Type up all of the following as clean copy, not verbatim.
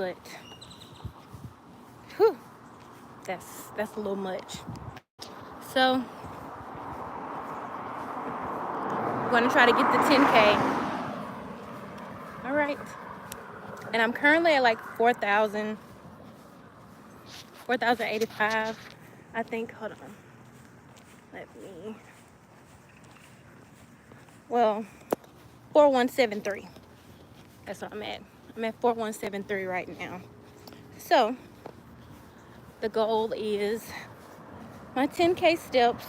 but whew, that's a little much. So I'm gonna try to get the 10K. All right. And I'm currently at like 4,085, I think. Hold on. Well, 4173. That's what I'm at. I'm at 4173 right now. So the goal is my 10K steps,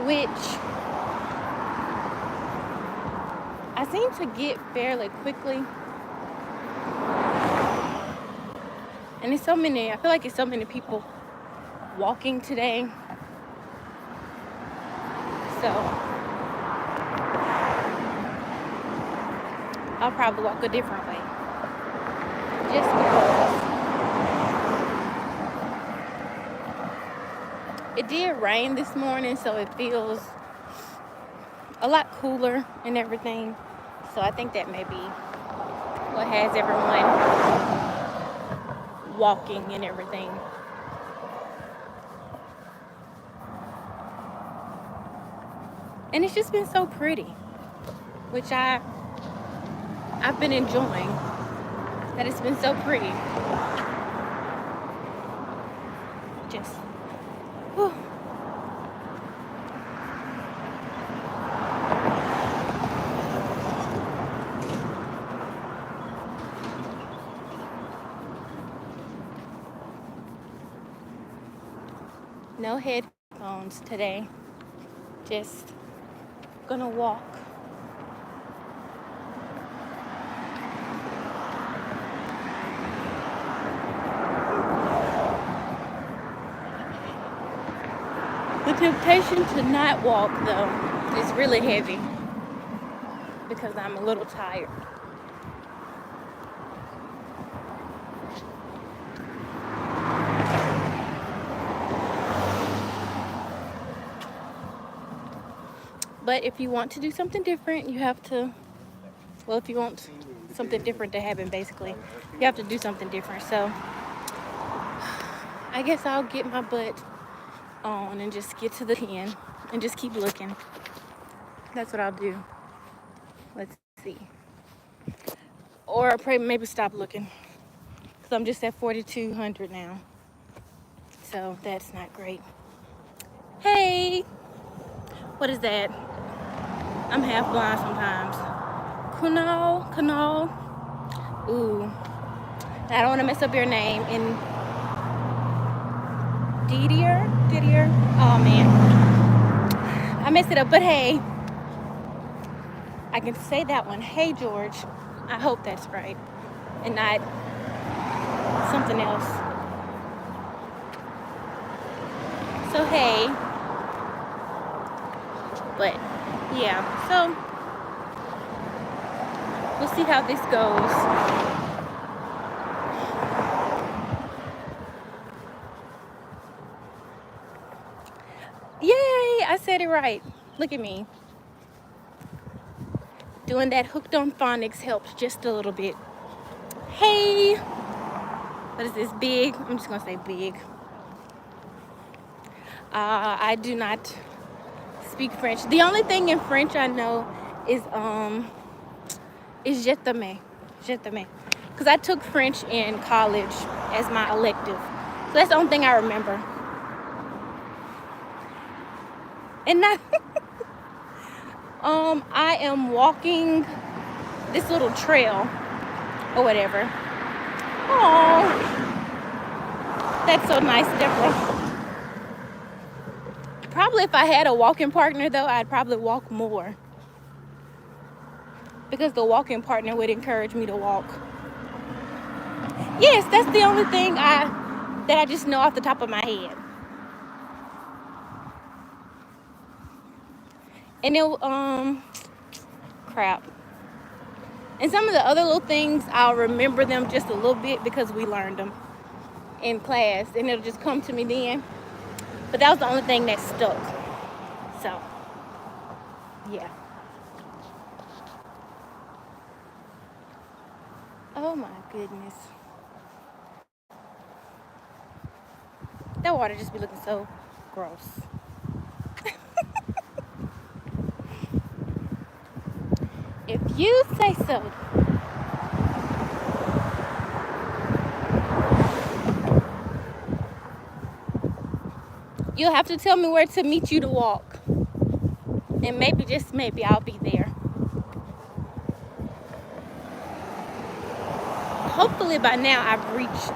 which I seem to get fairly quickly. And I feel like it's so many people walking today. So I'll probably walk a different way. Just because it did rain this morning, so it feels a lot cooler and everything. So I think that may be what has everyone walking and everything. And it's just been so pretty, which I've been enjoying. That it's been so pretty. Just, whew. No headphones today. Just gonna walk. The temptation to not walk, though, is really heavy because I'm a little tired. But if you want to do something different, you have to, well, if you want something different to happen, basically, you have to do something different. So I guess I'll get my butt on and just get to the 10 and just keep looking. That's what I'll do. Let's see. Or maybe stop looking, because I'm just at 4,200 now. So that's not great. Hey, what is that? I'm half blind sometimes. Kunal. Ooh, I don't want to mess up your name. And Didier. Oh man, I messed it up. But hey, I can say that one. Hey George. I hope that's right, and not something else. So hey. But yeah, so we'll see how this goes. Yay, I said it right. Look at me. Doing that hooked on phonics helps just a little bit. Hey, what is this, big? I'm just gonna say big. I do not speak French. The only thing in French I know is je t'aime. Because I took French in college as my elective. So that's the only thing I remember. And not I am walking this little trail or whatever. Oh, that's so nice, Deborah. Probably if I had a walking partner, though, I'd probably walk more, because the walking partner would encourage me to walk. Yes, that's the only thing that I just know off the top of my head. And it crap. And some of the other little things, I'll remember them just a little bit because we learned them in class, and it'll just come to me then. But that was the only thing that stuck. So, yeah. Oh my goodness. That water just be looking so gross. If you say so. You'll have to tell me where to meet you to walk. And maybe, just maybe, I'll be there. Hopefully by now I've reached.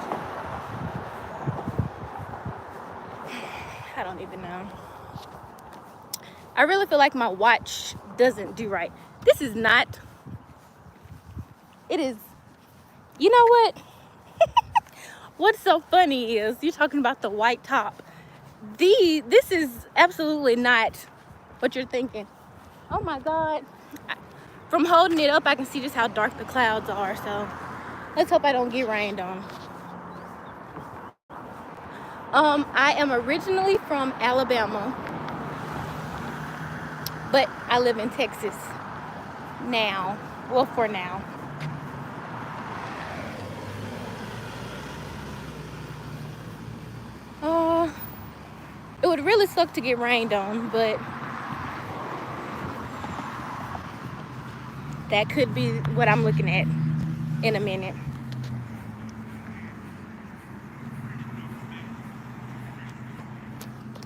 I don't even know. I really feel like my watch doesn't do right. This is not. It is. You know what? What's so funny is you're talking about the white top. This is absolutely not what you're thinking. Oh my God. From holding it up, I can see just how dark the clouds are. So let's hope I don't get rained on. I am originally from Alabama, but I live in Texas now. Well, for now. It would really suck to get rained on, but that could be what I'm looking at in a minute.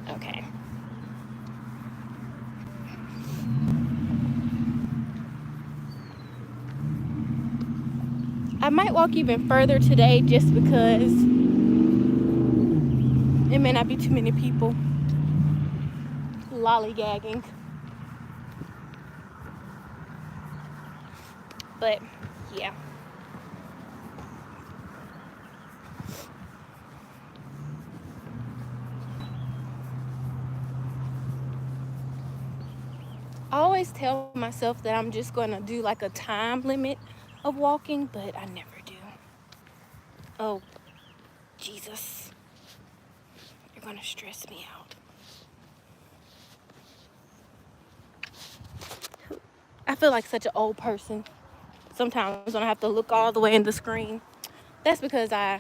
Okay. I might walk even further today just because it may not be too many people lollygagging. But yeah. I always tell myself that I'm just gonna do like a time limit of walking, but I never do. Oh, Jesus. You're gonna stress me out. I feel like such an old person sometimes when I have to look all the way in the screen. That's because I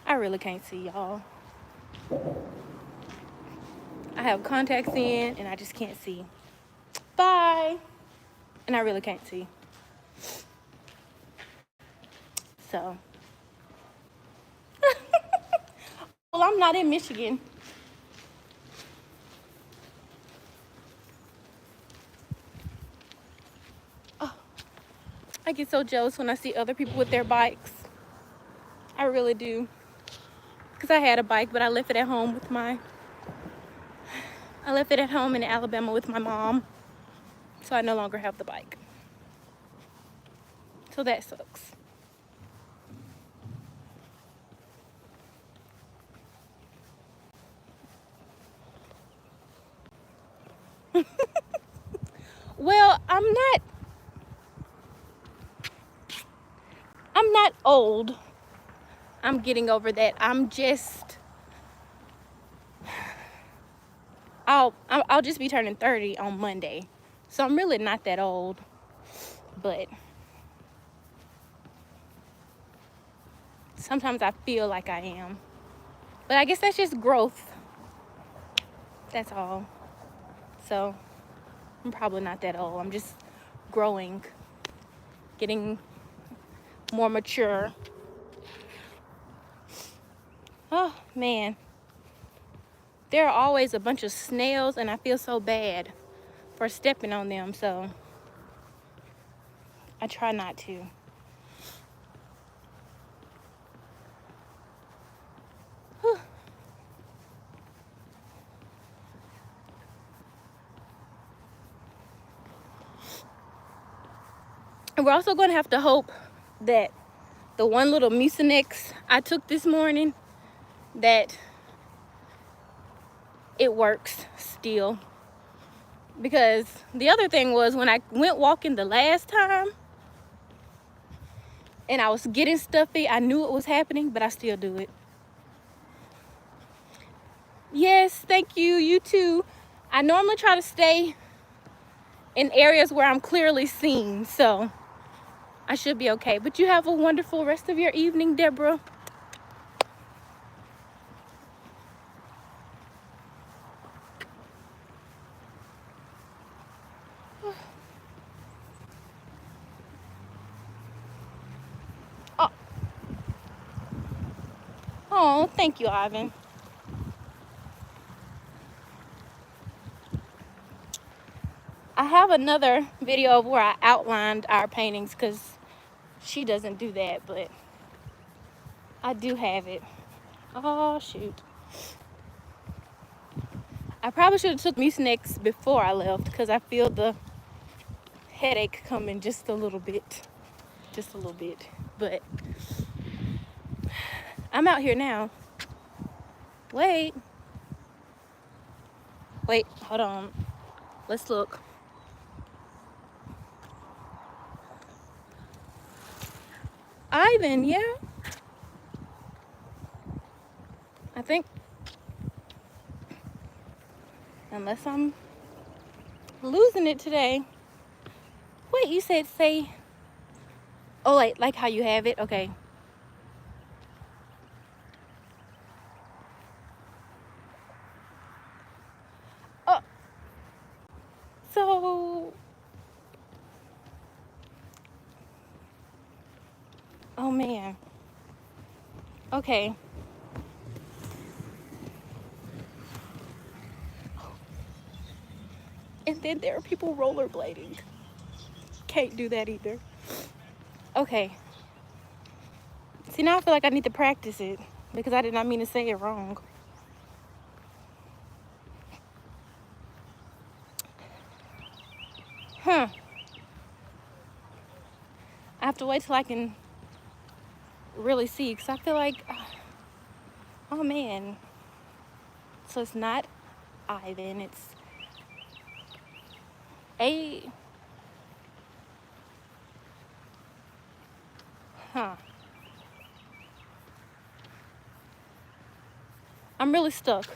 really can't see, y'all. I have contacts in and I just can't see. Bye. And I really can't see. So. Well, I'm not in Michigan. Oh, I get so jealous when I see other people with their bikes. I really do. Because I had a bike, but I left it at home with I left it at home in Alabama with my mom. So I no longer have the bike. So that sucks. Well, I'm not old. I'm getting over that. I'm just I'll just be turning 30 on Monday. So I'm really not that old. But sometimes I feel like I am. But I guess that's just growth. That's all. So I'm probably not that old. I'm just growing, getting more mature. Oh, man. There are always a bunch of snails, and I feel so bad for stepping on them, so I try not to. Whew. And we're also going to have to hope that the one little Mucinex I took this morning, that it works still. Because the other thing was, when I went walking the last time and I was getting stuffy, I knew it was happening, but I still do it. Yes, thank you. You too. I normally try to stay in areas where I'm clearly seen, so I should be okay. But you have a wonderful rest of your evening, Deborah. Oh, oh, thank you, Ivan. I have another video where I outlined our paintings because she doesn't do that, but I do have it. Oh, shoot. I probably should have took Mucinex before I left because I feel the headache coming just a little bit. Just a little bit. But I'm out here now. Wait, hold on. Let's look. Ivan, yeah? I think, unless I'm losing it today. Wait, you said say, oh, like how you have it? Okay. Oh, so, oh man. Okay. And then there are people rollerblading. Can't do that either. Okay. See, now I feel like I need to practice it because I did not mean to say it wrong. Huh. I have to wait till I can really see because I feel like, oh man. So it's not Ivan, it's A. Huh. I'm really stuck.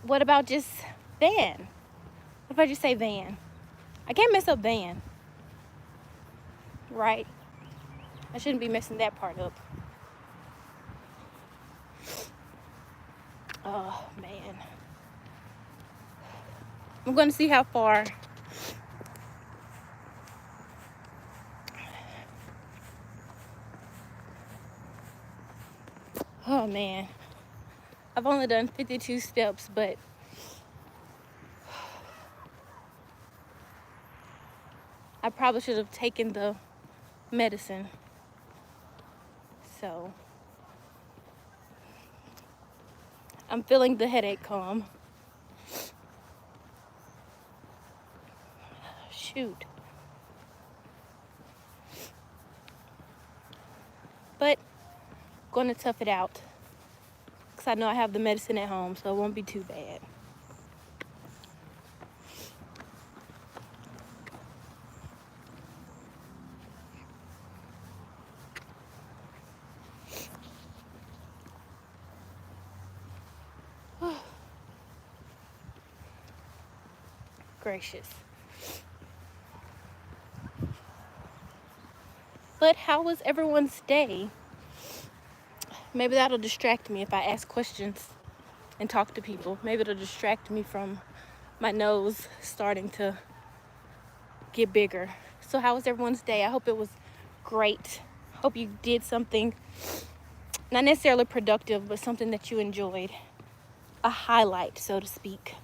What about just Van? What if I just say Van? I can't mess up Van, right? I shouldn't be messing that part up. Oh, man. I'm going to see how far. Oh, man. I've only done 52 steps, but I probably should have taken the medicine. So I'm feeling the headache calm. Shoot. But going to tough it out because I know I have the medicine at home, so it won't be too bad. Gracious. But how was everyone's day? Maybe that'll distract me if I ask questions and talk to people. Maybe it'll distract me from my nose starting to get bigger. So how was everyone's day? I hope it was great. Hope you did something not necessarily productive, but something that you enjoyed. A highlight, so to speak.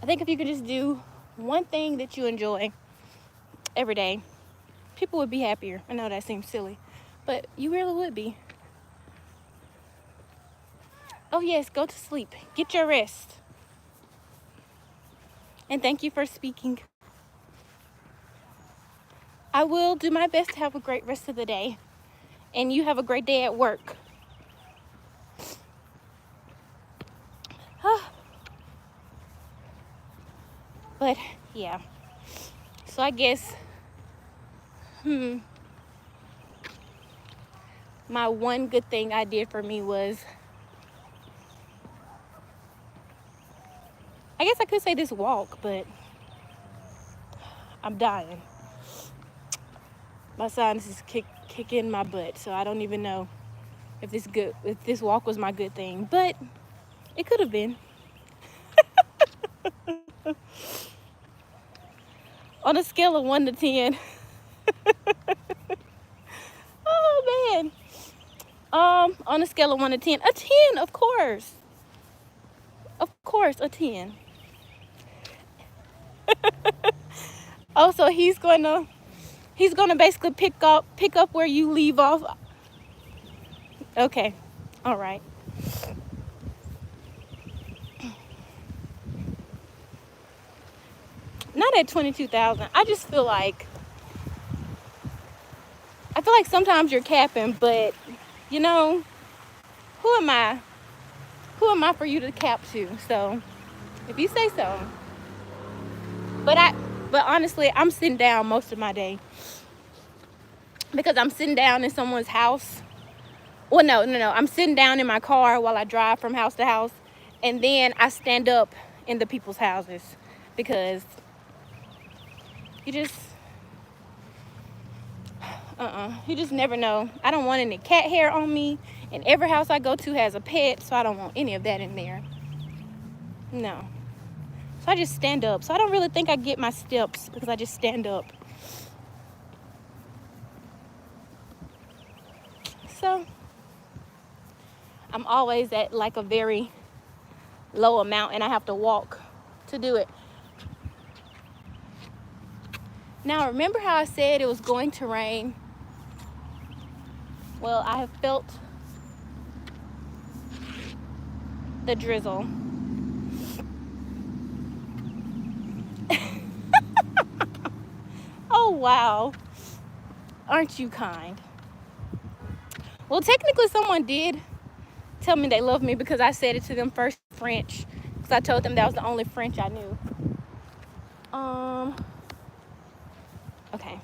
I think if you could just do one thing that you enjoy every day, people would be happier. I know that seems silly, but you really would be. Oh yes, go to sleep. Get your rest. And thank you for speaking. I will do my best to have a great rest of the day. And you have a great day at work. But yeah. So I guess my one good thing I did for me was I guess I could say this walk, but I'm dying. My sinus is kicking my butt, so I don't even know if this walk was my good thing, but it could have been. On a scale of 1 to 10. Oh man. On a scale of 1 to 10, a 10, of course. Of course, a 10. Oh, so he's gonna basically pick up where you leave off. Okay. All right. Not at 22,000. I feel like sometimes you're capping, but you know, who am I? Who am I for you to cap to? So, if you say so. But honestly, I'm sitting down most of my day because I'm sitting down in someone's house. Well, no. I'm sitting down in my car while I drive from house to house, and then I stand up in the people's houses because you just never know. I don't want any cat hair on me, and every house I go to has a pet, so I don't want any of that in there. No. So I just stand up. So I don't really think I get my steps because I just stand up. So I'm always at like a very low amount, and I have to walk to do it. Now, remember how I said it was going to rain? Well, I have felt the drizzle. Oh, wow. Aren't you kind? Well, technically, someone did tell me they love me because I said it to them first in French, because I told them that was the only French I knew. Okay.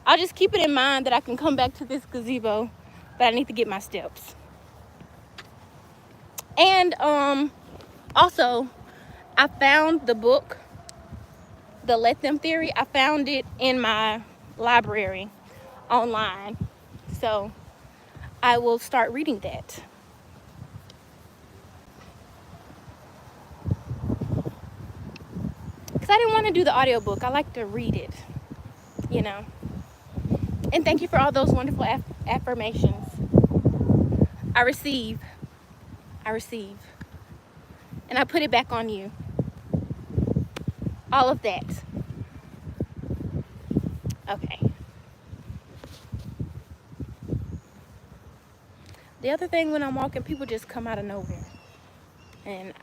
I'll just keep it in mind that I can come back to this gazebo, but I need to get my steps. And also, I found the book, The Let Them Theory. I found it in my library online. So I will start reading that. Because I didn't want to do the audiobook. I like to read it, you know. And thank you for all those wonderful affirmations. I receive. And I put it back on you. All of that. Okay. The other thing, when I'm walking, people just come out of nowhere. And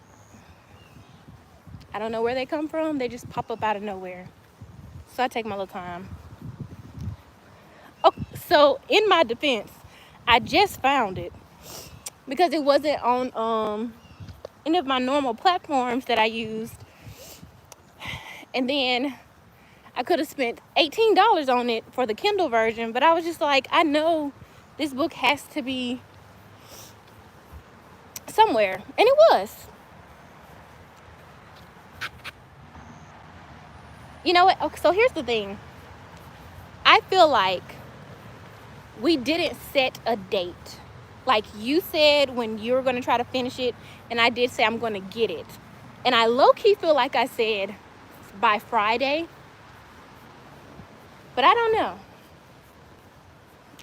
I don't know where they come from. They just pop up out of nowhere. So I take my little time. Oh, so in my defense, I just found it because it wasn't on any of my normal platforms that I used. And then I could have spent $18 on it for the Kindle version, but I was just like, I know this book has to be somewhere. And it was. You know what? Okay, so here's the thing. I feel like we didn't set a date. Like you said when you were going to try to finish it, and I did say I'm going to get it. And I low-key feel like I said by Friday. But I don't know.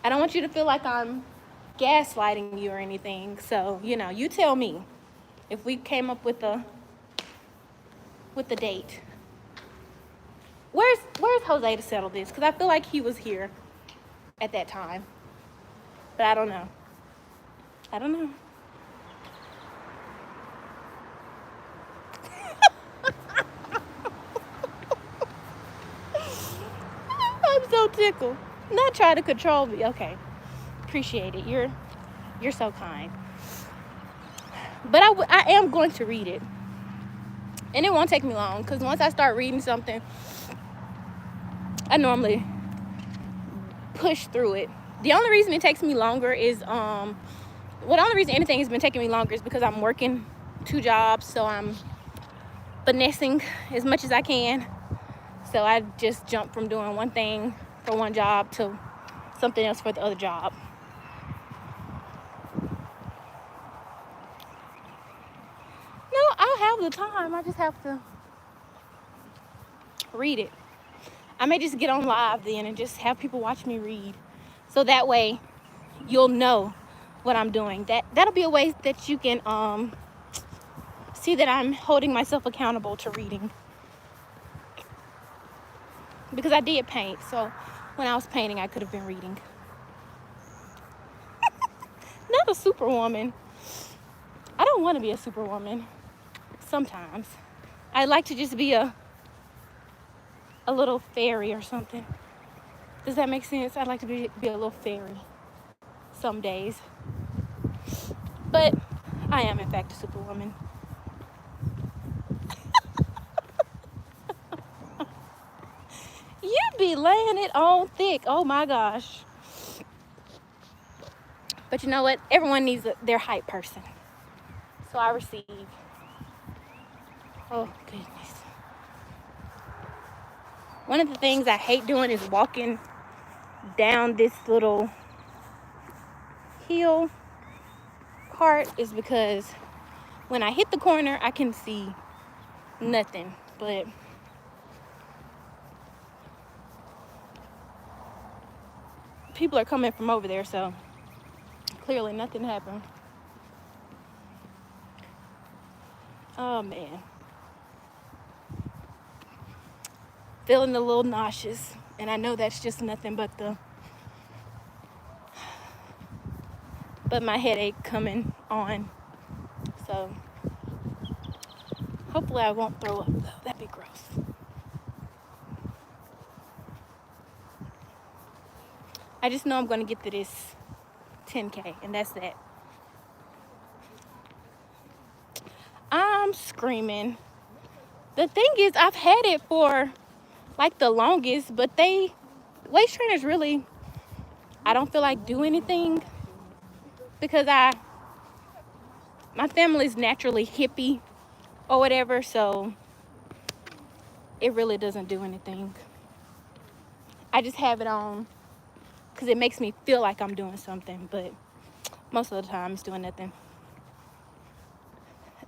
I don't want you to feel like I'm gaslighting you or anything. So, you know, you tell me if we came up with the date. Where's Jose to settle this? Because I feel like he was here at that time. But I don't know. I'm so tickled. Not trying to control me. Okay. Appreciate it. You're so kind. But I am going to read it. And it won't take me long, because once I start reading something, I normally push through it. The only reason it takes me longer is the only reason anything has been taking me longer is because I'm working 2 jobs, so I'm finessing as much as I can. So I just jump from doing one thing for one job to something else for the other job. No, I'll have the time. I just have to read it. I may just get on live then and just have people watch me read. So that way you'll know what I'm doing. That'll be a way that you can see that I'm holding myself accountable to reading. Because I did paint, so when I was painting I could have been reading. Not a superwoman. I don't want to be a superwoman. Sometimes I'd like to just be a little fairy or something. Does that make sense? I'd like to be a little fairy some days. But I am in fact a superwoman. You be laying it on thick. Oh my gosh. But you know what? Everyone needs their hype person. So I receive. Oh goodness. One of the things I hate doing is walking down this little hill part, is because when I hit the corner I can see nothing, but people are coming from over there, so clearly nothing happened. Oh man, feeling a little nauseous, and I know that's just nothing but my headache coming on. So hopefully I won't throw up though. That'd be gross. I just know I'm gonna get to this 10K, and that's that. I'm screaming. The thing is, I've had it for like the longest, but waist trainers really, I don't feel like do anything, because my family's naturally hippie or whatever, so it really doesn't do anything. I just have it on because it makes me feel like I'm doing something, but most of the time it's doing nothing.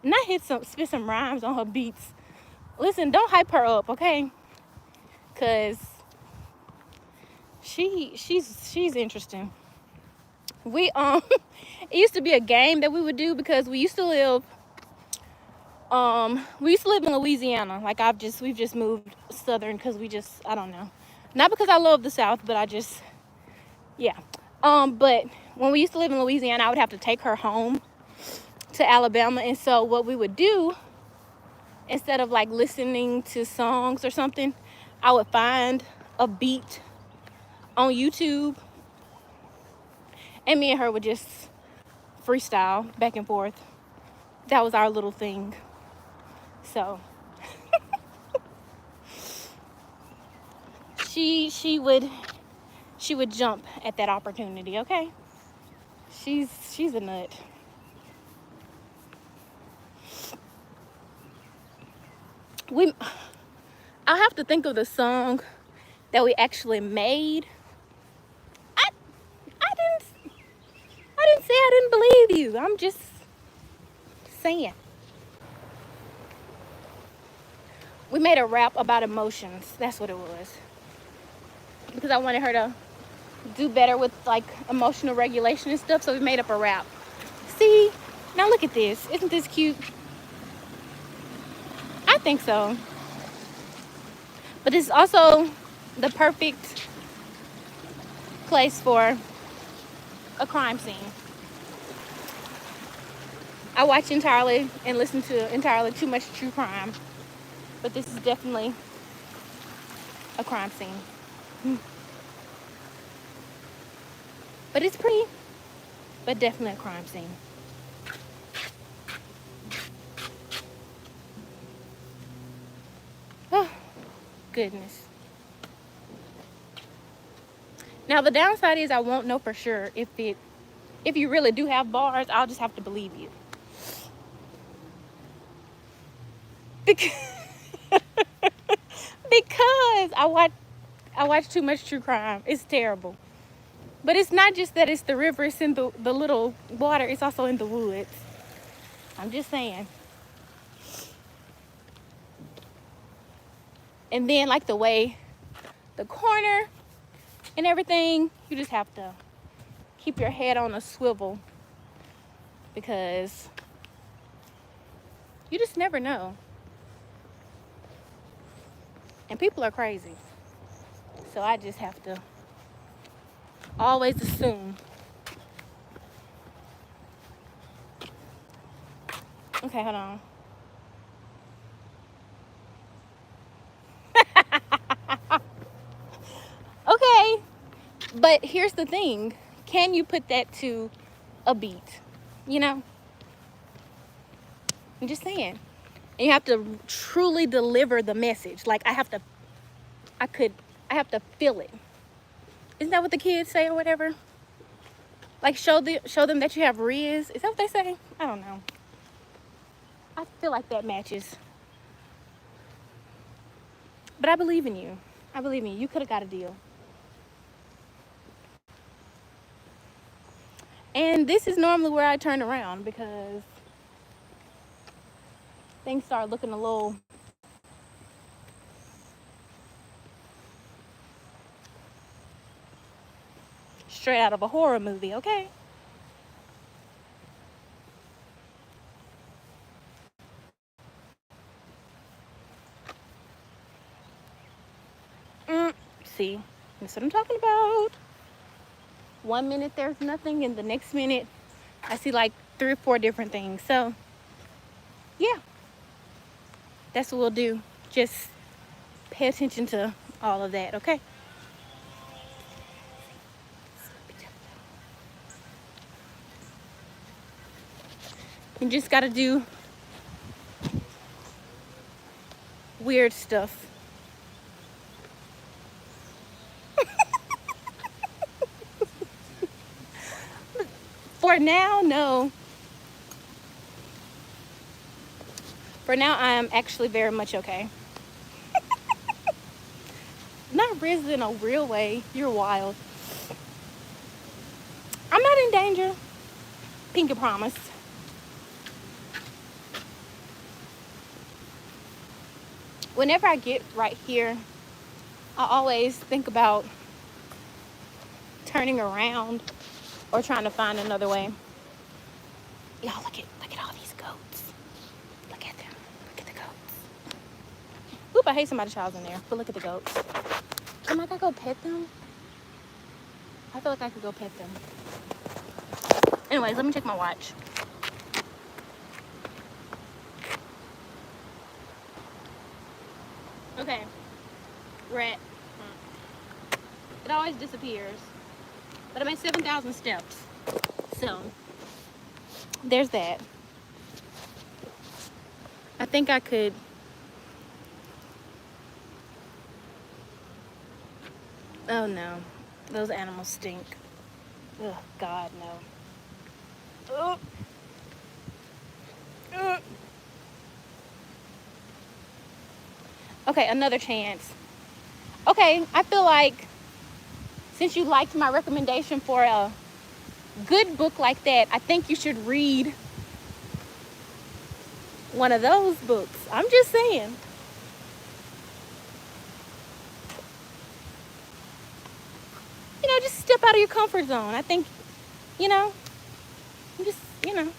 And I spit some rhymes on her beats. Listen, don't hype her up, okay? Cause she's interesting. We it used to be a game that we would do, because we used to live in Louisiana. Like we've just moved southern because I don't know. Not because I love the South, but yeah. But when we used to live in Louisiana, I would have to take her home to Alabama. And so what we would do, instead of like listening to songs or something, I would find a beat on YouTube, and me and her would just freestyle back and forth. That was our little thing. So she would jump at that opportunity, okay? She's a nut. I'll have to think of the song that we actually made. I didn't say I didn't believe you. I'm just saying. We made a rap about emotions. That's what it was. Because I wanted her to do better with like emotional regulation and stuff, so we made up a rap. See? Now look at this. Isn't this cute? I think so. But it's also the perfect place for a crime scene. I watch entirely and listen to entirely too much true crime, but this is definitely a crime scene. But it's pretty, but definitely a crime scene. Oh, goodness. Now the downside is I won't know for sure if you really do have bars. I'll just have to believe you. because because I watch too much true crime. It's terrible. But it's not just that it's the river, it's in the little water, it's also in the woods. I'm just saying. And then like the way the corner and everything, you just have to keep your head on a swivel because you just never know. And people are crazy. So I just have to always assume. Okay, hold on. Okay, but here's the thing. Can you put that to a beat? You know? I'm just saying. And you have to truly deliver the message. Like I have to feel it. Isn't that what the kids say or whatever? Like show them that you have riz. Is that what they say? I don't know. I feel like that matches. But I believe in you. I believe in you. You could have got a deal. And this is normally where I turn around because things start looking a little straight out of a horror movie, okay? See, that's what I'm talking about. 1 minute there's nothing, and the next minute I see like 3 or 4 different things. So, yeah, that's what we'll do. Just pay attention to all of that, okay? You just gotta do weird stuff. For now, no. For now, I am actually very much okay. Not risen in a real way. You're wild. I'm not in danger. Pinky promise. Whenever I get right here, I always think about turning around or trying to find another way. Y'all look at all these goats. Look at them. Look at the goats. Oop, I hate somebody's child's in there, but look at the goats. Am I gonna go pet them? I feel like I could go pet them. Anyways, let me check my watch. Okay. Rat. It always disappears. But I'm at 7,000 steps. So, there's that. I think I could. Oh no. Those animals stink. Oh, God, no. Oh. Okay, another chance. Okay, I feel like since you liked my recommendation for a good book like that, I think you should read one of those books. I'm just saying. You know, just step out of your comfort zone. I think, you know, just, you know.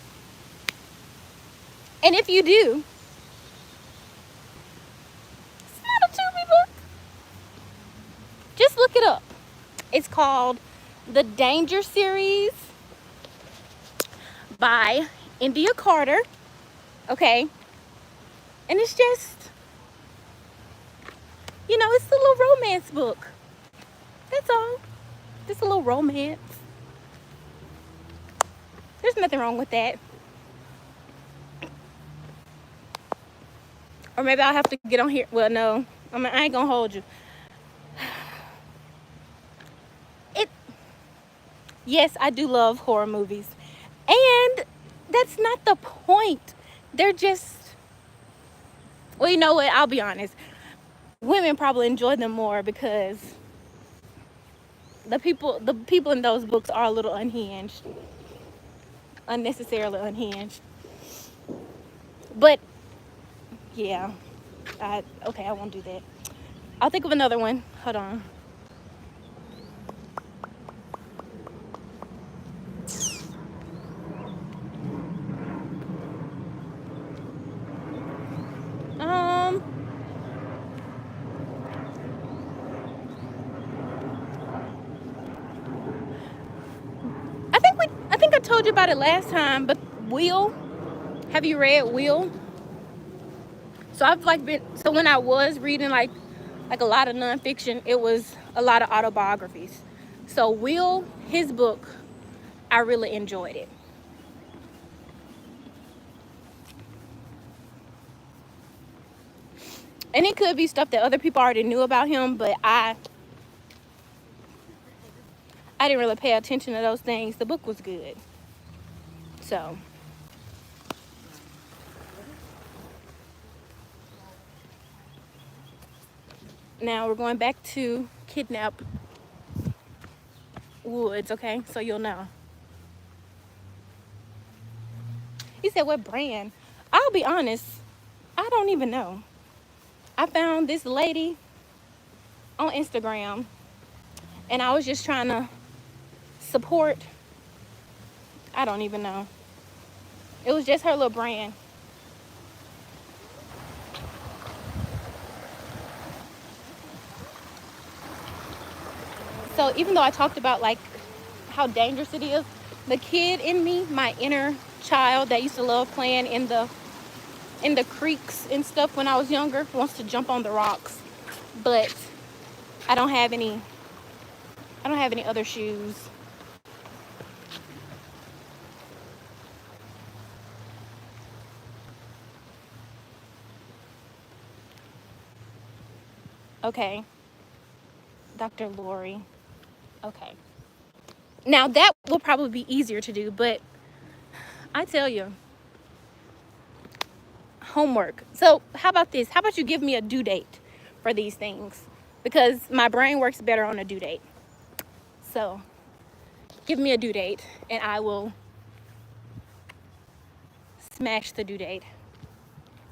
And if you do, it's not a Tubi book. Just look it up. It's called The Danger Series by India Carter. Okay. And it's just, you know, it's a little romance book. That's all. Just a little romance. There's nothing wrong with that. Or maybe I'll have to get on here. Well, no. I ain't gonna hold you. Yes, I do love horror movies. And that's not the point. They're just Well, you know what? I'll be honest. Women probably enjoy them more because the people in those books are a little unhinged, unnecessarily unhinged. But yeah, okay, I won't do that. I'll think of another one. Hold on. Um, I think I told you about it last time, but Will, have you read Will? So I've like been so when I was reading like a lot of nonfiction, it was a lot of autobiographies. So Will, his book, I really enjoyed it. And it could be stuff that other people already knew about him, but I didn't really pay attention to those things. The book was good. So now we're going back to Kidnap Woods, okay? So you'll know. He said, what brand? I'll be honest, I don't even know. I found this lady on Instagram and I was just trying to support. I don't even know. It was just her little brand. So even though I talked about like how dangerous it is, the kid in me, my inner child that used to love playing in the creeks and stuff when I was younger, wants to jump on the rocks. But I don't have any other shoes. Okay. Dr. Lori. Okay. Now that will probably be easier to do, but I tell you, homework. So how about this? How about you give me a due date for these things? Because my brain works better on a due date. So give me a due date and I will smash the due date.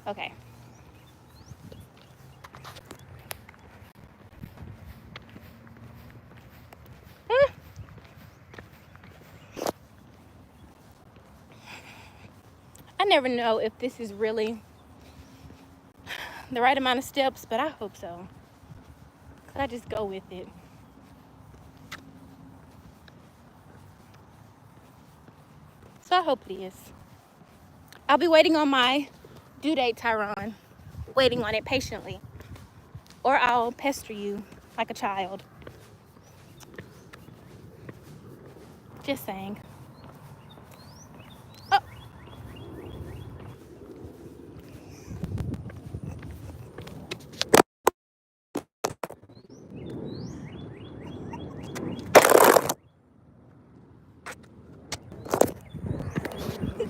Okay. I never know if this is really the right amount of steps, but I hope so. I just go with it. So I hope it is. I'll be waiting on my due date, Tyron. Waiting on it patiently. Or I'll pester you like a child. Just saying. Oh.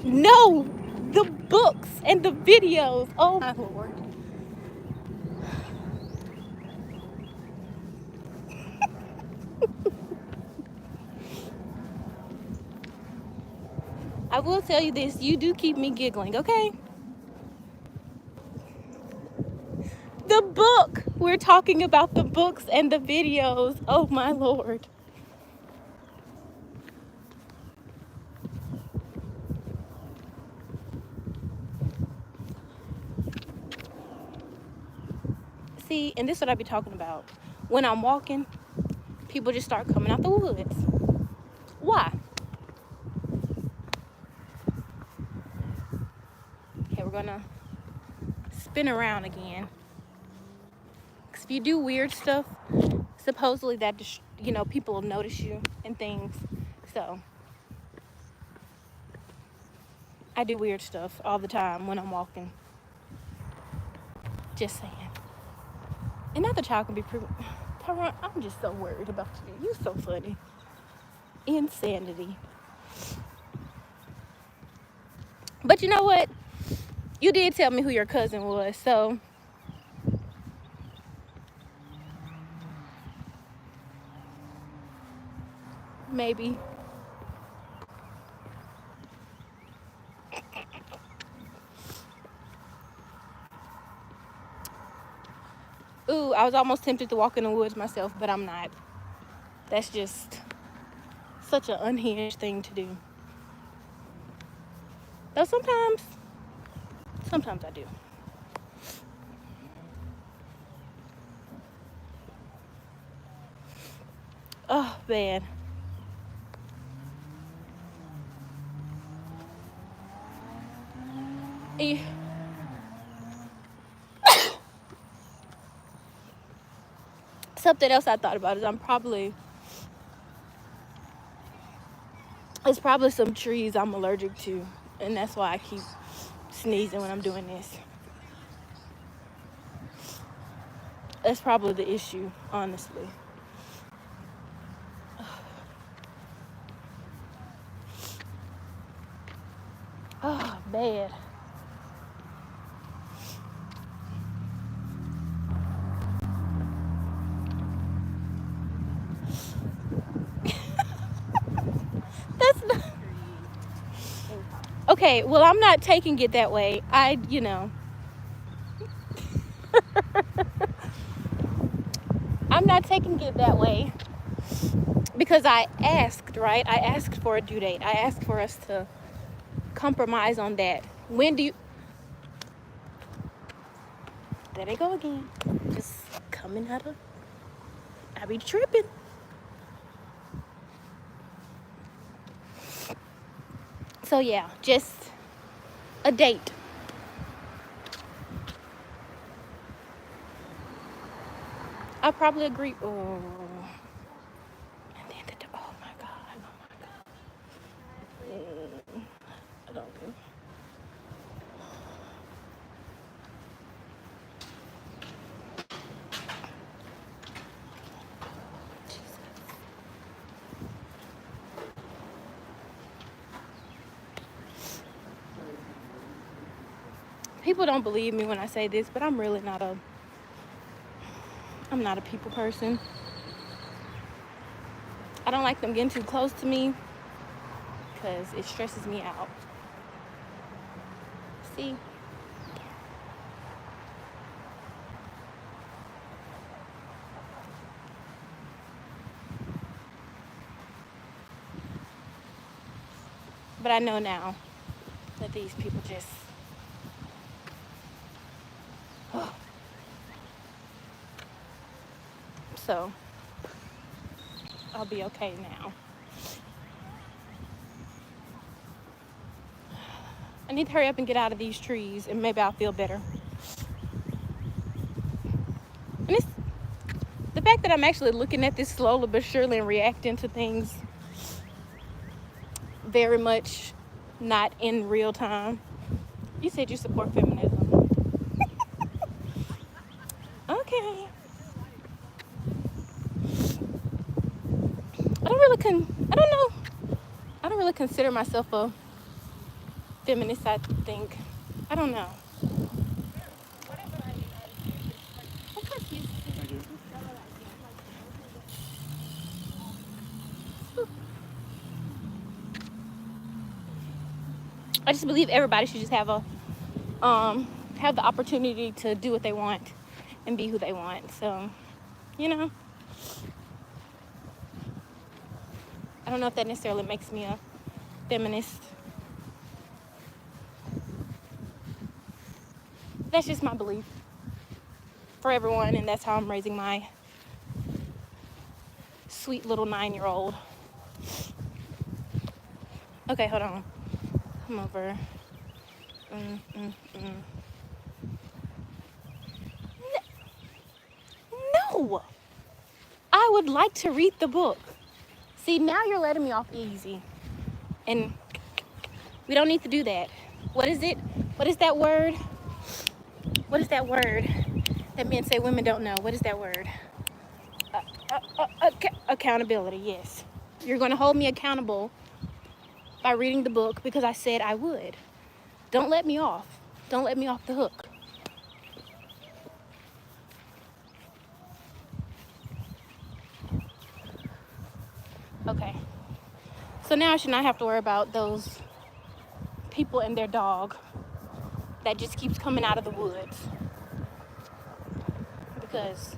No! The books and the videos. Oh my Lord. I will tell you this, you do keep me giggling, okay? The book! We're talking about the books and the videos. Oh my Lord. See, and this is what I be talking about. When I'm walking, people just start coming out the woods. Why? Okay, we're gonna spin around again. Because if you do weird stuff, supposedly that just, people will notice you and things. So I do weird stuff all the time when I'm walking. Just saying. Another child can be proven. Tyron, I'm just so worried about you. You're so funny. Insanity. But you know what? You did tell me who your cousin was, so maybe. Ooh, I was almost tempted to walk in the woods myself, but I'm not. That's just such an unhinged thing to do. Though sometimes I do. Oh, man. Eh, Something else I thought about is it's probably some trees I'm allergic to, and that's why I keep sneezing when I'm doing this. That's probably the issue, honestly. Oh, bad. That's not... Okay, well, I'm not taking it that way. I'm not taking it that way because I asked, right? I asked for a due date. I asked for us to compromise on that. When do you... There they go again. Just coming out of... I be tripping. So yeah, just a date. I probably agree. Oh, and then oh my god, I don't know. People don't believe me when I say this, but I'm really not a people person. I don't like them getting too close to me because it stresses me out. See? But I know now that these people just... So, I'll be okay now. I need to hurry up and get out of these trees, and maybe I'll feel better. And it's the fact that I'm actually looking at this slowly but surely and reacting to things very much not in real time. You said you support feminism. Okay. I don't really consider myself a feminist, I think. I don't know. I just believe everybody should just have the opportunity to do what they want and be who they want. So, I don't know if that necessarily makes me a feminist. That's just my belief for everyone, and that's how I'm raising my sweet little 9-year-old. Okay, hold on. Come over. No! I would like to read the book. See, now you're letting me off easy. And we don't need to do that. What is it? What is that word? What is that word that men say women don't know? What is that word? Accountability, yes. You're going to hold me accountable by reading the book because I said I would. Don't let me off. Don't let me off the hook. Okay. So now I should not have to worry about those people and their dog that just keeps coming out of the woods. Because,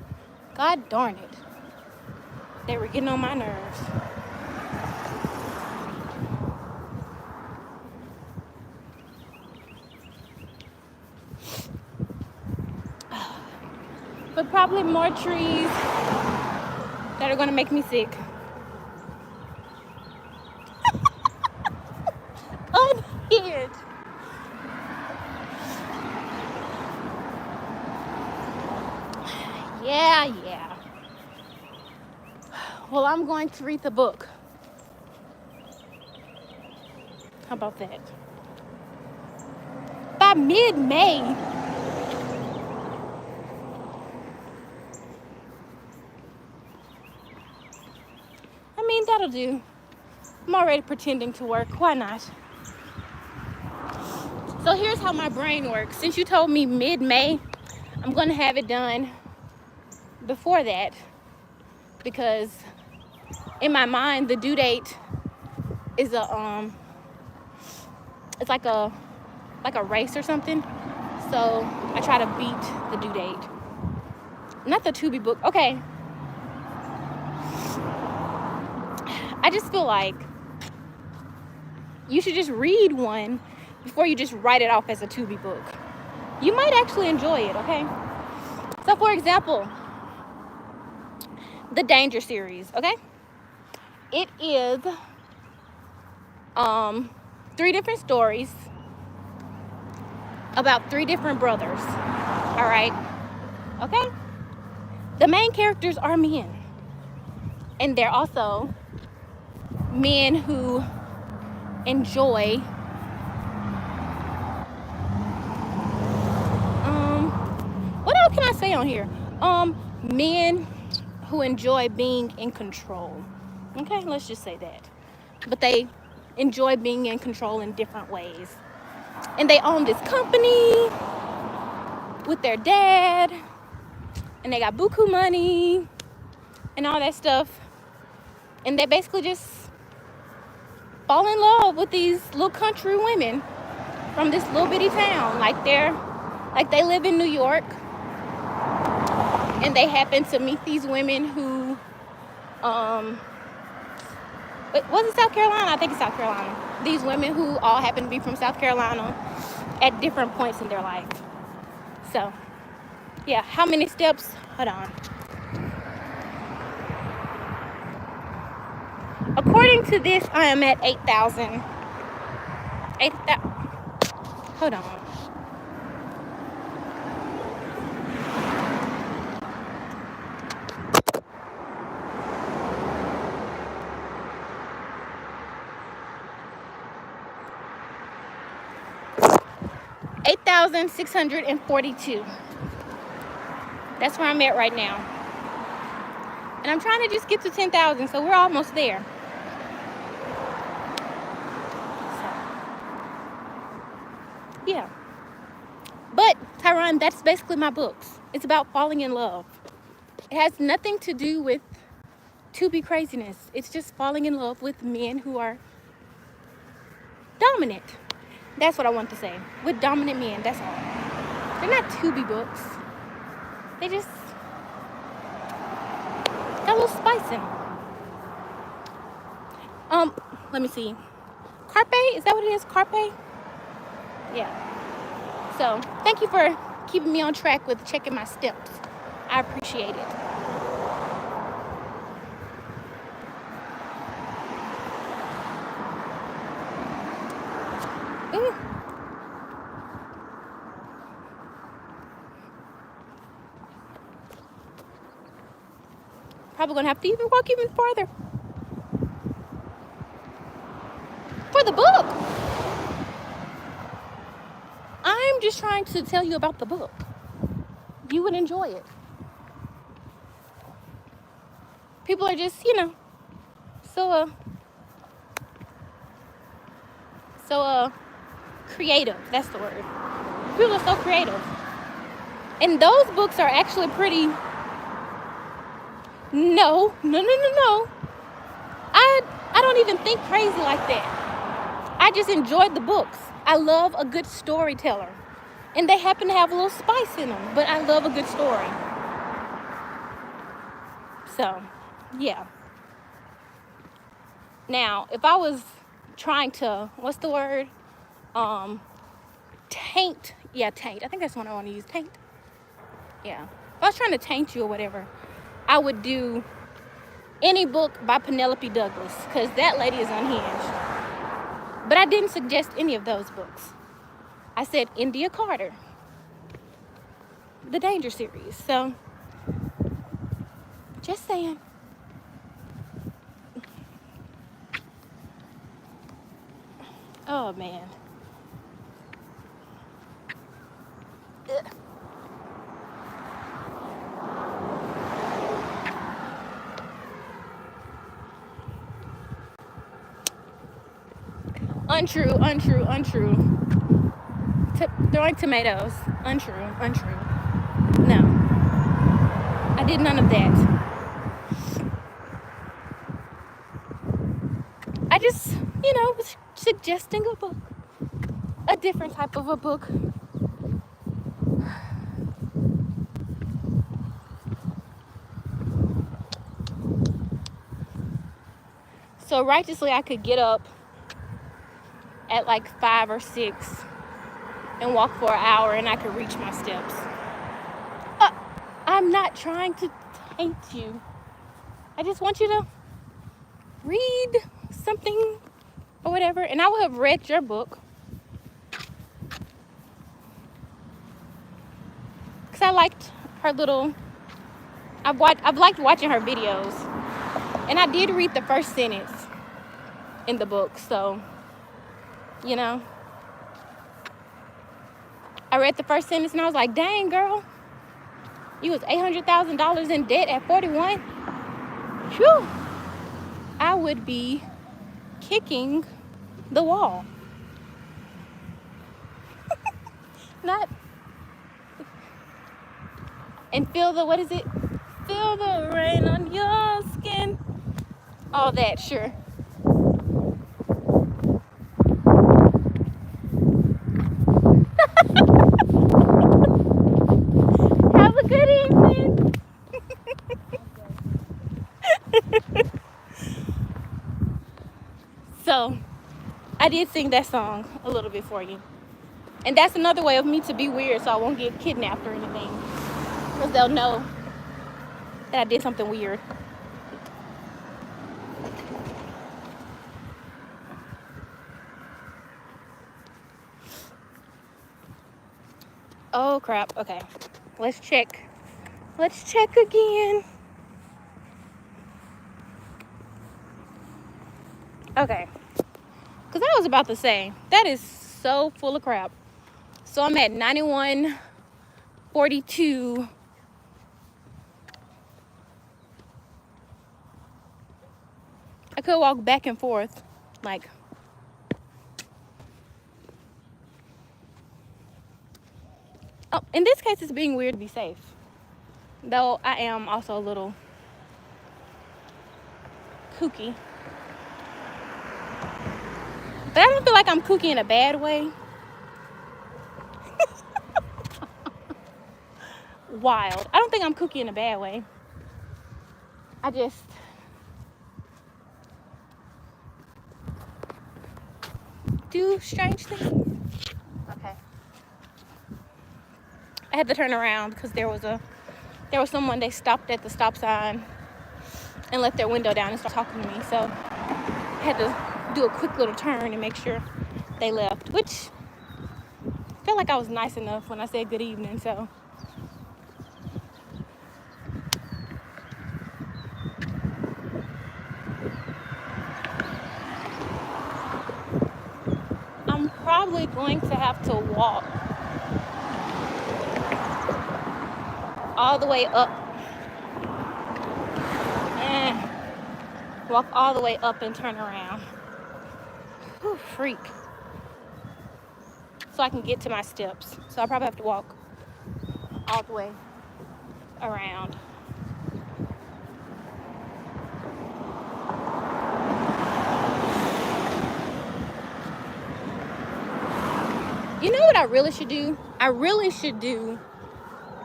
God darn it, they were getting on my nerves. But probably more trees that are gonna make me sick. Unhinged. Yeah. Well, I'm going to read the book. How about that? By mid-May. I mean, that'll do. I'm already pretending to work. Why not? So here's how my brain works. Since you told me mid-May, I'm going to have it done before that, because in my mind the due date is it's like a race or something. So I try to beat the due date. Not the to-be book. Okay. I just feel like you should just read one before you just write it off as a to-be book. You might actually enjoy it, okay? So for example, the Danger series, okay? It is 3 different stories about 3 different brothers. All right? Okay? The main characters are men. And they're also men who enjoy what else can I say on here? Men who enjoy being in control. Okay, let's just say that. But they enjoy being in control in different ways. And they own this company with their dad, and they got buku money and all that stuff. And they basically just fall in love with these little country women from this little bitty town. Like they live in New York, and they happen to meet these women who was it South Carolina? I think it's South Carolina. These women who all happen to be from South Carolina at different points in their life. So, yeah, how many steps? Hold on. According to this, I am at 8,000. 8,000. Hold on. $8,642. That's where I'm at right now. And I'm trying to just get to 10,000, so we're almost there. So, yeah. But, Tyron, that's basically my books. It's about falling in love. It has nothing to do with to-be craziness. It's just falling in love with men who are dominant. That's what I want to say. With dominant men, that's all. They're not to-be books. They just got a little spice in them. Let me see. Carpe? Is that what it is? Carpe? Yeah. So, thank you for keeping me on track with checking my steps. I appreciate it. Probably gonna have to even walk even farther for the book. I'm just trying to tell you about the book. You would enjoy it. People are just, so creative. That's the word. People are so creative. And those books are actually pretty. No. I don't even think crazy like that. I just enjoyed the books. I love a good storyteller. And they happen to have a little spice in them, but I love a good story. So, yeah. Now, if I was trying to, what's the word? Taint. Yeah, taint. I think that's what I want to use. Taint. Yeah. If I was trying to taint you or whatever, I would do any book by Penelope Douglas, because that lady is unhinged. But I didn't suggest any of those books. I said India Carter, the Danger series. So, just saying. Oh, man. Ugh. Untrue. Throwing tomatoes. Untrue. No. I did none of that. I just, was suggesting a book. A different type of a book. So righteously, I could get up at like 5 or 6 and walk for an hour, and I could reach my steps. I'm not trying to taint you. I just want you to read something or whatever, and I would have read your book. Because I liked her little... I've liked watching her videos. And I did read the first sentence in the book, so, I read the first sentence and I was like, dang, girl. You was $800,000 in debt at 41. Phew. I would be kicking the wall. Not. And feel the, what is it? Feel the rain on your skin. All that, sure. Have a good evening. So, I did sing that song a little bit for you. And that's another way of me to be weird so I won't get kidnapped or anything. Because they'll know that I did something weird. Oh, crap. Okay. Let's check. Let's check again. Okay. Because I was about to say, that is so full of crap. So I'm at 91.42. I could walk back and forth, like... Oh, in this case, it's being weird to be safe. Though I am also a little kooky. But I don't feel like I'm kooky in a bad way. Wild. I don't think I'm kooky in a bad way. I just... do strange things. Okay. I had to turn around because there was someone, they stopped at the stop sign and let their window down and started talking to me. So I had to do a quick little turn and make sure they left, which I felt like I was nice enough when I said good evening. So I'm probably going to have to walk all the way up. Walk all the way up and turn around. Whew, freak. So I can get to my steps. So I'll probably have to walk all the way around. I really should do? I really should do,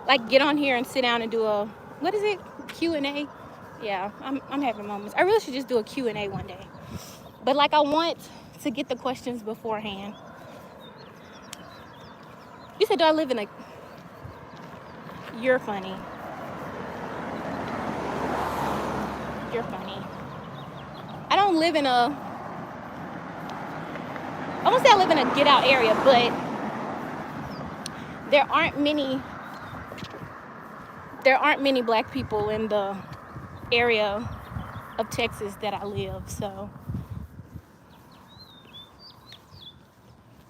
like, get on here and sit down and do a, what is it? Q&A? Yeah, I'm having moments. I really should just do a Q&A one day. But, like, I want to get the questions beforehand. You said, do I live in a... You're funny. You're funny. I don't live in a... I won't say I live in a get-out area, but there aren't many black people in the area of Texas that I live, so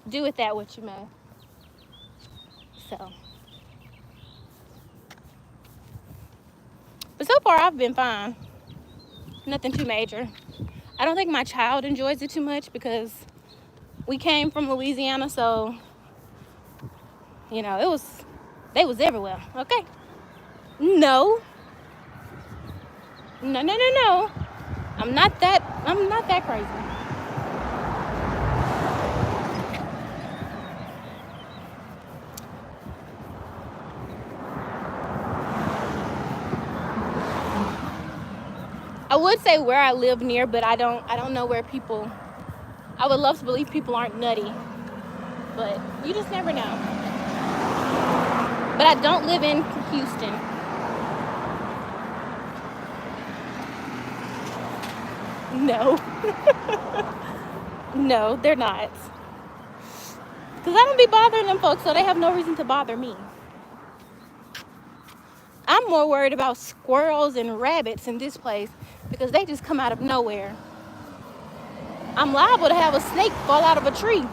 do with that what you may. So, but so far I've been fine. Nothing too major. I don't think my child enjoys it too much because we came from Louisiana, so you know, they was everywhere. Okay. No. I'm not that crazy. I would say where I live near, but I don't know where people... I would love to believe people aren't nutty, but you just never know. But I don't live in Houston. No. No, they're not. Because I don't be bothering them folks, so they have no reason to bother me. I'm more worried about squirrels and rabbits in this place because they just come out of nowhere. I'm liable to have a snake fall out of a tree.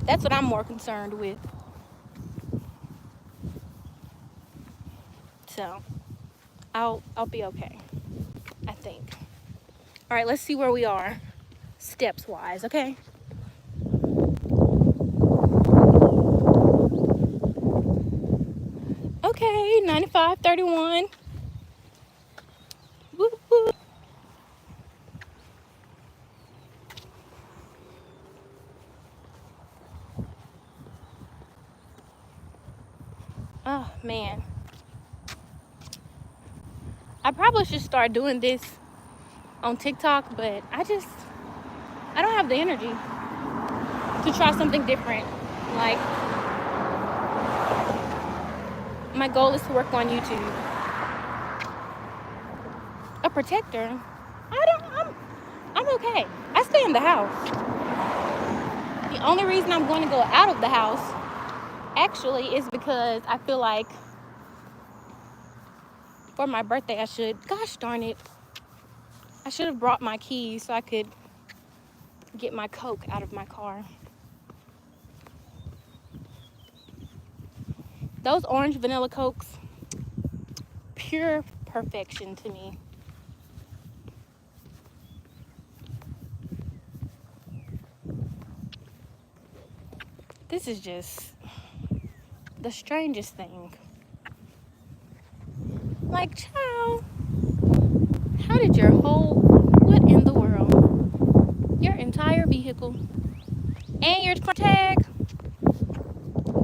That's what I'm more concerned with. So, I'll be okay, I think. All right, let's see where we are, steps-wise, okay? Okay, 95:31. Woo woo. Oh man, I probably should start doing this on TikTok, but I don't have the energy to try something different. Like, my goal is to work on YouTube. A protector? I'm okay. I stay in the house. The only reason I'm going to go out of the house actually is because I feel like for my birthday gosh darn it, I should have brought my keys so I could get my Coke out of my car. Those orange vanilla Cokes, pure perfection to me. This is just the strangest thing. Like, child, how did what in the world? Your entire vehicle and your tag?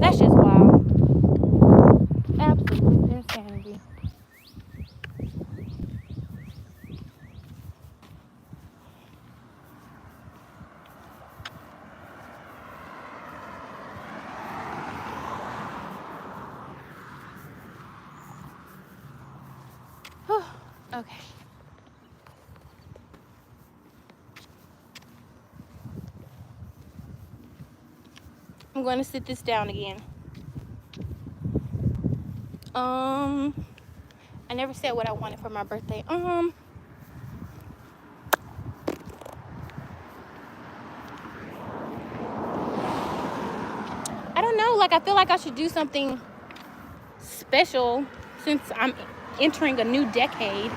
That's just wild. Absolute insanity. Okay. I'm going to sit this down again. I never said what I wanted for my birthday. I don't know. Like, I feel like I should do something special since I'm entering a new decade.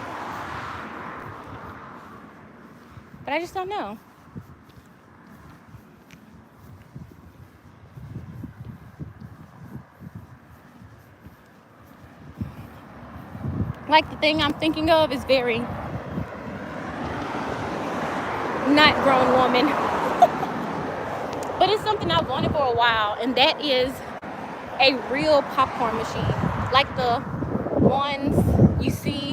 But I just don't know. Like, the thing I'm thinking of is very not grown woman. But it's something I've wanted for a while, and that is a real popcorn machine, like the ones you see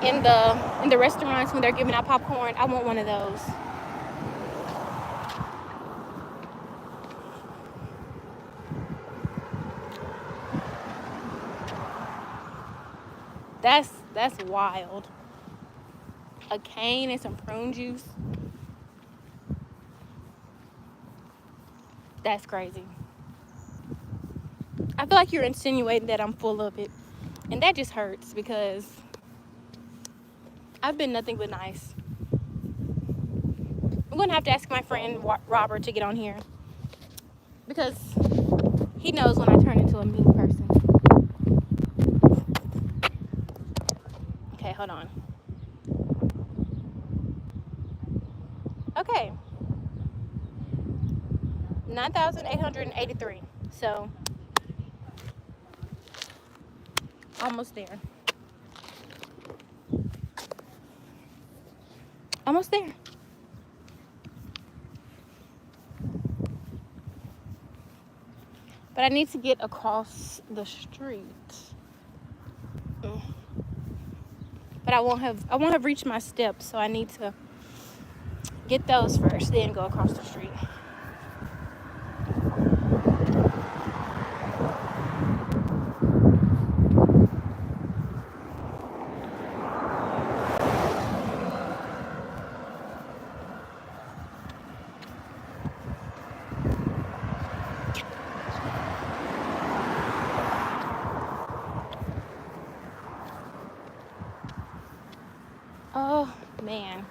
in the restaurants when they're giving out popcorn. I want one of those. That's wild. A cane and some prune juice. That's crazy. I feel like you're insinuating that I'm full of it. And that just hurts because I've been nothing but nice. I'm going to have to ask my friend Robert to get on here because he knows when I turn into a mean person. Okay, hold on. Okay. 9,883. So, almost there. Almost there. But I need to get across the street. But I won't have reached my steps, so I need to get those first, then go across the street. Oh man.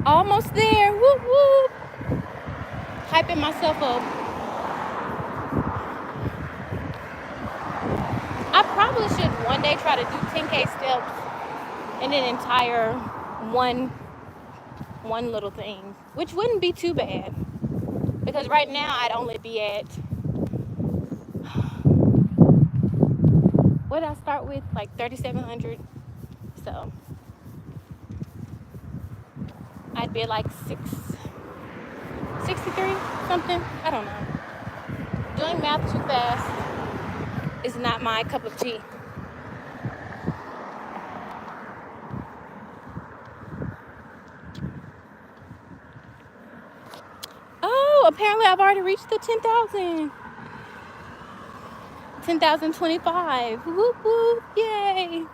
Almost there. Whoop whoop. Hyping myself up. I probably should one day try to do 10K steps in an entire one little thing, which wouldn't be too bad. Because right now I'd only be at, what did I start with? Like 3,700. So I'd be at like 663 something. I don't know. Doing math too fast is not my cup of tea. Oh, apparently I've already reached the 10,000. 10,025. Whoop whoop. Yay.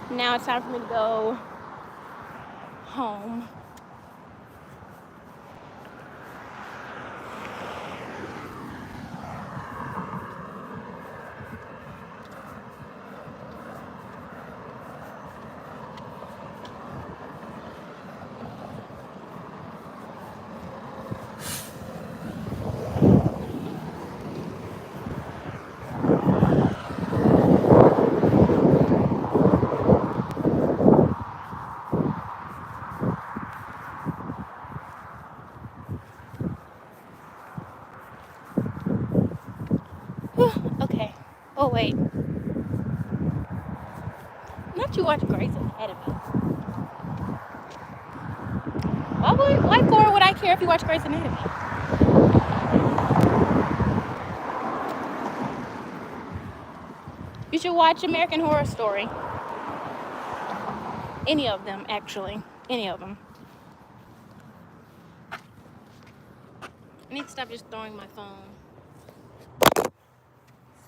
Now it's time for me to go home. Okay. Oh, wait. Not you watch Grey's Anatomy. Why for would I care if you watch Grey's Anatomy? You should watch American Horror Story. Any of them, actually. Any of them. I need to stop just throwing my phone.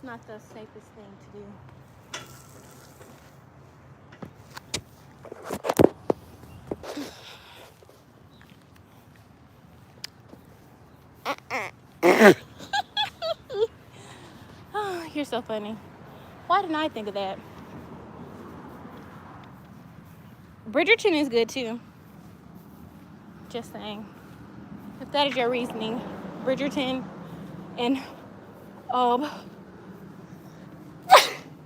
It's not the safest thing to do. Oh, you're so funny. Why didn't I think of that? Bridgerton is good too. Just saying. If that is your reasoning, Bridgerton and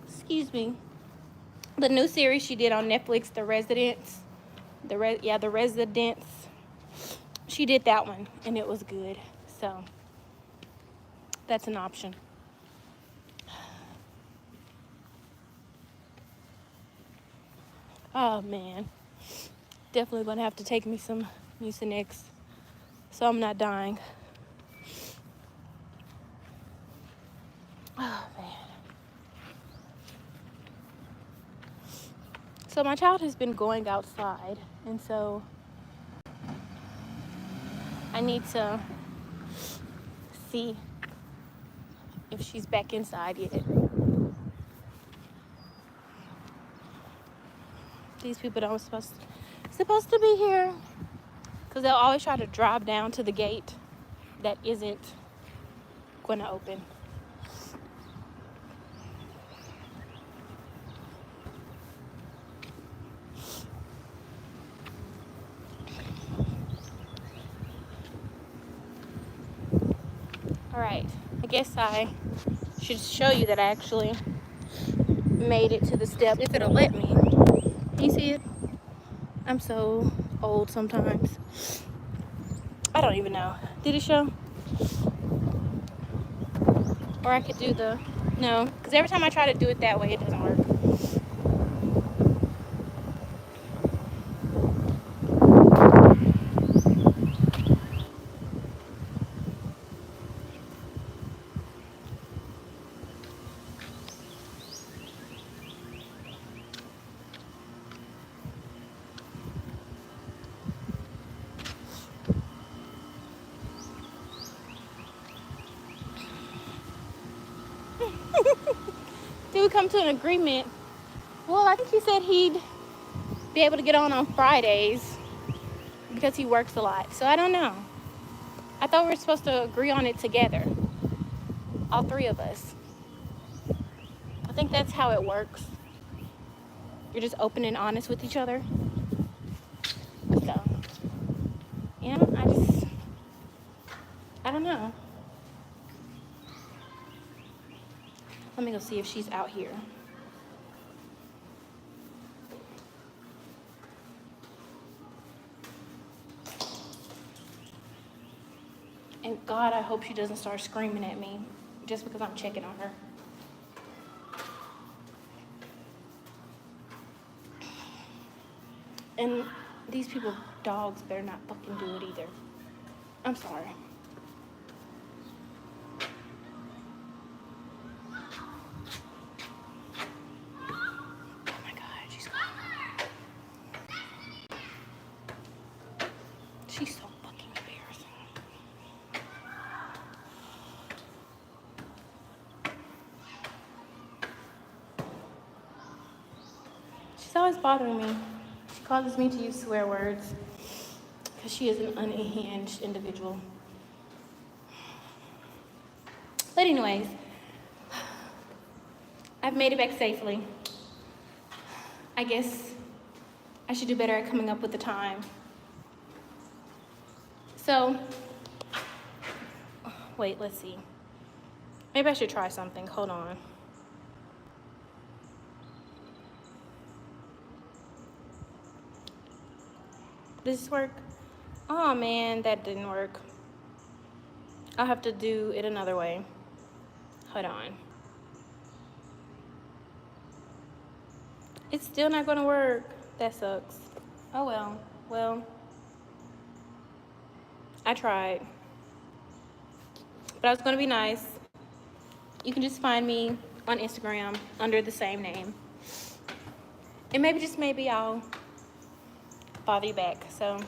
excuse me, the new series she did on Netflix, The Residence. The Residence. She did that one and it was good. So that's an option. Oh man, definitely gonna have to take me some Mucinex so I'm not dying. Oh man. So my child has been going outside, and so I need to see if she's back inside yet. These people don't supposed to be here, because they'll always try to drive down to the gate that isn't going to open. All right, I guess I should show you that I actually made it to the step, if it'll let me. Can you see it? I'm so old sometimes. I don't even know. Did it show? Or I could do the, no, because every time I try to do it that way, it doesn't work. Did we come to an agreement? Well, I think he said he'd be able to get on Fridays because he works a lot. So I don't know. I thought we were supposed to agree on it together. All three of us. I think that's how it works. You're just open and honest with each other. So, yeah, I don't know. Let me go see if she's out here. And God, I hope she doesn't start screaming at me just because I'm checking on her. And these people, dogs, better not fucking do it either. I'm sorry. Oh my God, she's gone. She's so fucking embarrassing. She's always bothering me. She causes me to use swear words because she is an unhinged individual. But anyways, I've made it back safely. I guess I should do better at coming up with the time. So, wait, let's see. Maybe I should try something. Hold on. Does this work? Oh man, that didn't work. I'll have to do it another way. Hold on. It's still not gonna work. That sucks. Oh well. Well, I tried. But I was gonna be nice. You can just find me on Instagram under the same name. And maybe, just maybe, I'll bother you back. So,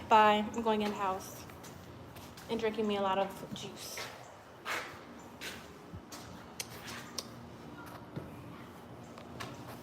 bye. I'm going in the house and drinking me a lot of juice.